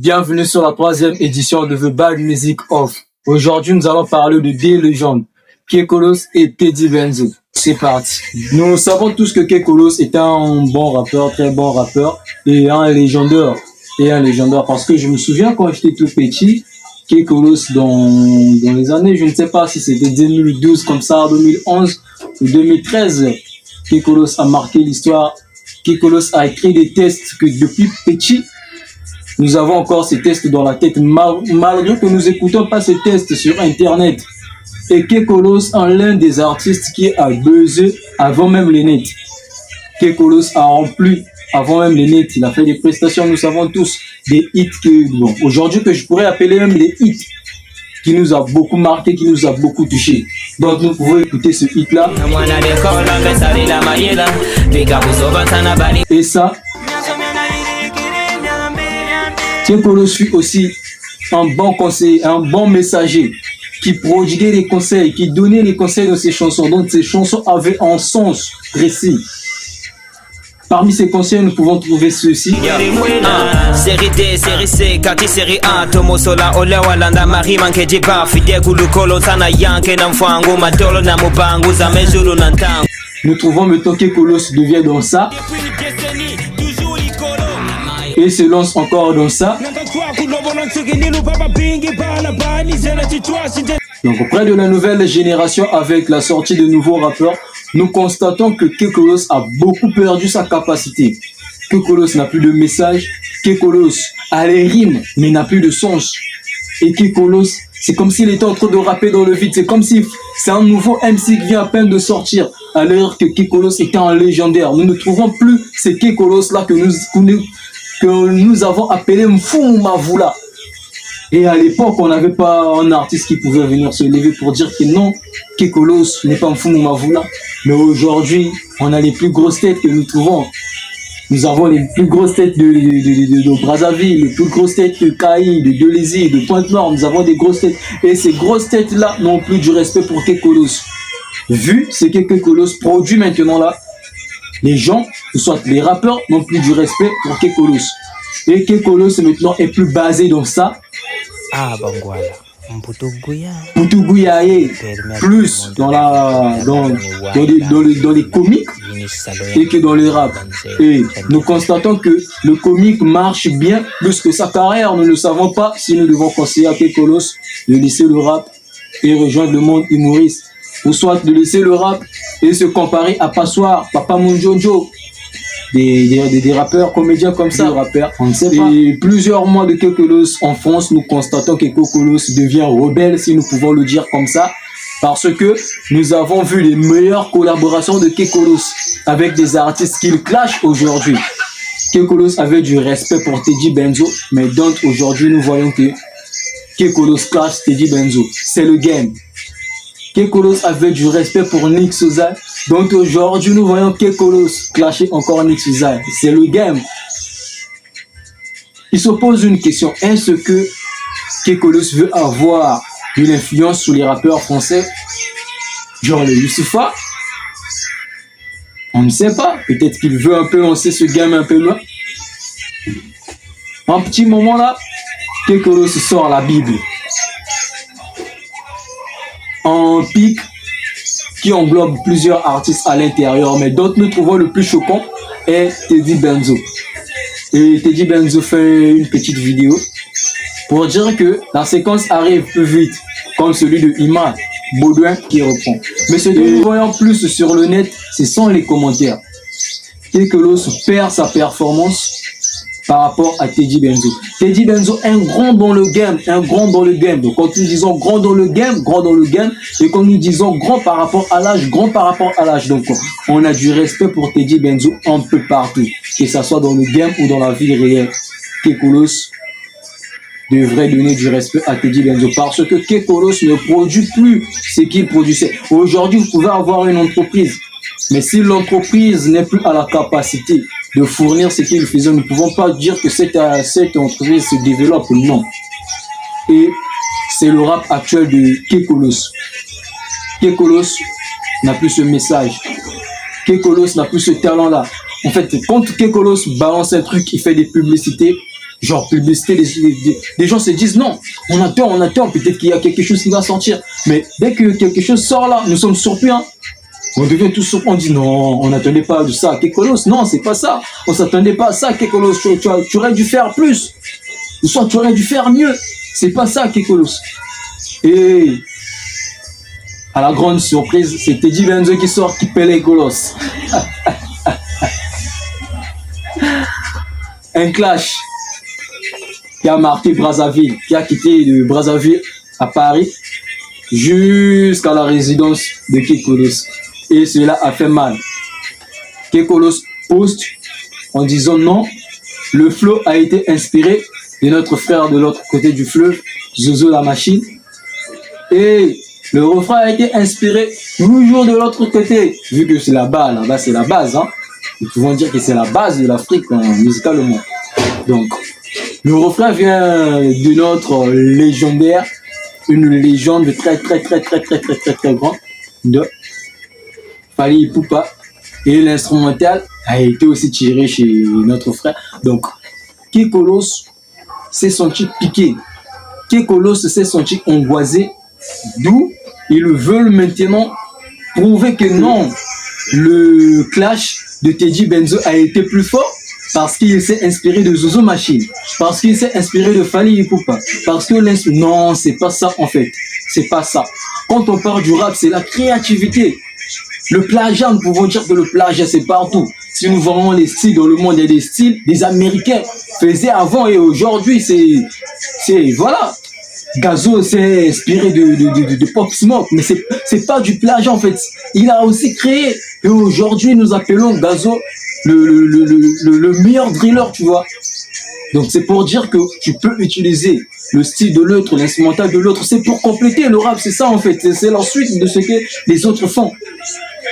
Bienvenue sur la 3e édition de The Bad Music Off. Aujourd'hui, nous allons parler de deux légendes, Kekolos et Teddy Benzo. C'est parti. Nous savons tous que Kekolos est un bon rappeur, très bon rappeur, et un légendaire. Parce que je me souviens quand j'étais tout petit, Kekolos dans les années, je ne sais pas si c'était 2012 comme ça, 2011 ou 2013, Kekolos a marqué l'histoire. Kekolos a écrit des textes que depuis petit, nous avons encore ces tests dans la tête, malgré que nous n'écoutons pas ces tests sur Internet. Et Kekolos est l'un des artistes qui a buzzé avant même les nets. Kekolos a rempli avant même les nets. Il a fait des prestations, nous savons tous, des hits aujourd'hui que je pourrais appeler même des hits, qui nous a beaucoup marqué, qui nous a beaucoup touché. Donc nous pouvons écouter ce hit-là. Et ça, Kekolos fut aussi un bon conseiller, un bon messager qui prodiguait des conseils, qui donnait les conseils dans ses chansons. Donc ces chansons avaient un sens précis. Parmi ces conseils, nous pouvons trouver ceux-ci. Série D, série C, Kati série A, Tomo Sola, Ole Walanda, Marie Mankeji Ba, Fide Kulukolo, Sana Yanke, Namfango, Matolo, Namobango, Zamezulu, Nantang. Nous trouvons maintenant que Kekolos devient dans ça. Et se lance encore dans ça. Donc auprès de la nouvelle génération, avec la sortie de nouveaux rappeurs, nous constatons que Kekolos a beaucoup perdu sa capacité. Kekolos n'a plus de message, Kekolos a les rimes mais n'a plus de sens. Et Kekolos, c'est comme s'il était en train de rapper dans le vide, c'est comme si c'est un nouveau MC qui vient à peine de sortir, à l'heure que Kekolos était un légendaire. Nous ne trouvons plus ces Kekolos là que nous avons appelé Mfou Mavula. Et à l'époque, on n'avait pas un artiste qui pouvait venir se lever pour dire que non, Kekolos n'est pas Mfou Mavula. Mais aujourd'hui, on a les plus grosses têtes que nous trouvons. Nous avons les plus grosses têtes de Brazzaville, les plus grosses têtes de Caï, de Deleuzy, de Pointe-Noire. Nous avons des grosses têtes. Et ces grosses têtes-là n'ont plus du respect pour Kekolos. Vu ce que Kekolos produit maintenant là, les gens, soit les rappeurs, n'ont plus du respect pour Kekolos. Et Kekolos maintenant est plus basé dans ça. Putuguyaye, plus dans les comiques et que dans le rap. Et nous constatons que le comique marche bien plus que sa carrière. Nous ne savons pas si nous devons conseiller à Kekolos de laisser le rap et rejoindre le monde humoriste, ou soit de laisser le rap et se comparer à Passoir, Papa Munjonjo, des rappeurs, comédiens comme ça, rappeurs, on ne sait pas. Et plusieurs mois de Kekolos en France, nous constatons que Kekolos devient rebelle, si nous pouvons le dire comme ça, parce que nous avons vu les meilleures collaborations de Kekolos avec des artistes qu'il clash aujourd'hui. Kekolos avait du respect pour Teddy Benzo, mais donc aujourd'hui nous voyons que Kekolos clash Teddy Benzo. C'est le game. Kekolos avait du respect pour Nick Souza. Donc aujourd'hui, nous voyons Kekolos clasher encore Nick Souza. C'est le game. Il se pose une question. Est-ce que Kekolos veut avoir une influence sur les rappeurs français, genre le Youssoupha? On ne sait pas. Peut-être qu'il veut un peu lancer ce game un peu loin. Un petit moment là, Kekolos sort la Bible. Un pic qui englobe plusieurs artistes à l'intérieur, mais d'autres nous trouvons le plus choquant est Teddy Benzo. Et Teddy Benzo fait une petite vidéo pour dire que la séquence arrive plus vite, comme celui de Ima Baudouin qui reprend. Mais ce que nous voyons plus sur le net, ce sont les commentaires. Kekolos perd sa performance par rapport à Teddy Benzo. Teddy Benzo est un grand dans le game, Donc quand nous disons grand dans le game, et quand nous disons grand par rapport à l'âge, Donc on a du respect pour Teddy Benzo un peu partout, que ce soit dans le game ou dans la vie réelle. Kekolos devrait donner du respect à Teddy Benzo parce que Kekolos ne produit plus ce qu'il produisait. Aujourd'hui, vous pouvez avoir une entreprise, mais si l'entreprise n'est plus à la capacité de fournir ce qu'il faisait, nous ne pouvons pas dire que cette entreprise se développe, non. Et c'est le rap actuel de Kekolos. Kekolos n'a plus ce message. Kekolos n'a plus ce talent-là. En fait, quand Kekolos balance un truc, il fait des publicités, genre publicité, des gens se disent non, on attend, peut-être qu'il y a quelque chose qui va sortir. Mais dès que quelque chose sort là, nous sommes surpris, hein. On devient tous surpris, on dit non, on n'attendait pas de ça, Kekolos, non, c'est pas ça, on s'attendait pas à ça, Kekolos, tu aurais dû faire plus, ou soit tu aurais dû faire mieux, c'est pas ça, Kekolos. Et à la grande surprise, c'est Teddy Benzo qui sort, qui paie les Kolos. Un clash qui a marqué Brazzaville, qui a quitté de Brazzaville à Paris jusqu'à la résidence de Kekolos. Et cela a fait mal. Kekolos poste en disant non, le flow a été inspiré de notre frère de l'autre côté du fleuve, Zozo la machine. Et le refrain a été inspiré toujours de l'autre côté, vu que c'est là-bas c'est la base, hein. Nous pouvons dire que c'est la base de l'Afrique musicalement. Donc, le refrain vient de notre légendaire, une légende très grande de Fally Ipupa. Et l'instrumental a été aussi tiré chez notre frère. Donc, Kekolos s'est senti piqué. Kekolos s'est senti angoissé. D'où ils veulent maintenant prouver que non, le clash de Teddy Benzo a été plus fort parce qu'il s'est inspiré de Zozo Machine, parce qu'il s'est inspiré de Fally Ipupa, parce que non, c'est pas ça en fait, c'est pas ça. Quand on parle du rap, c'est la créativité. Le plagiat, nous pouvons dire que le plagiat c'est partout. Si nous voyons les styles dans le monde, il y a des styles des Américains faisaient avant et aujourd'hui c'est voilà. Gazo s'est inspiré de Pop Smoke, mais c'est pas du plagiat en fait. Il a aussi créé, et aujourd'hui nous appelons Gazo le meilleur driller, tu vois. Donc c'est pour dire que tu peux utiliser le style de l'autre, l'instrumental de l'autre, c'est pour compléter le rap, c'est ça en fait, c'est la suite de ce que les autres font.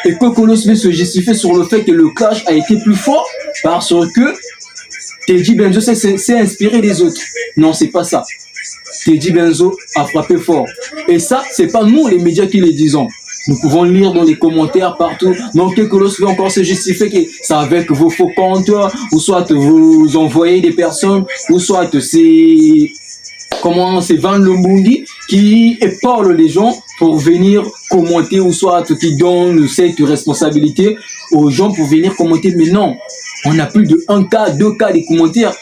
Et Kekolos veut se justifier sur le fait que le clash a été plus fort parce que Teddy Benzo s'est inspiré des autres. Non, c'est pas ça. Teddy Benzo a frappé fort. Et ça, c'est pas nous les médias qui les disons. Nous pouvons lire dans les commentaires partout. Non, Kekolos veut encore se justifier que c'est avec vos faux comptes, ou soit vous envoyez des personnes, ou soit c'est Van Le Mundi qui épaule les gens pour venir commenter, ou soit qui donne cette responsabilité aux gens pour venir commenter. Mais non, on a plus de 1 cas, 2 cas de commentaires.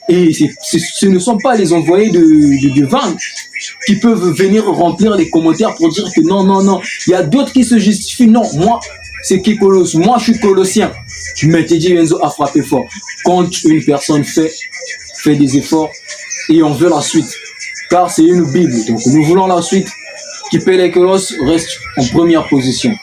Et ce ne sont pas les envoyés de Van qui peuvent venir remplir les commentaires pour dire que non. Il y a d'autres qui se justifient. Non, moi, c'est Kekolos. Moi, je suis colossien. Mais Teddy Benzo a frappé fort. Quand une personne fait des efforts et on veut la suite, car c'est une Bible. Donc, nous voulons la suite. Kekolos reste en première position.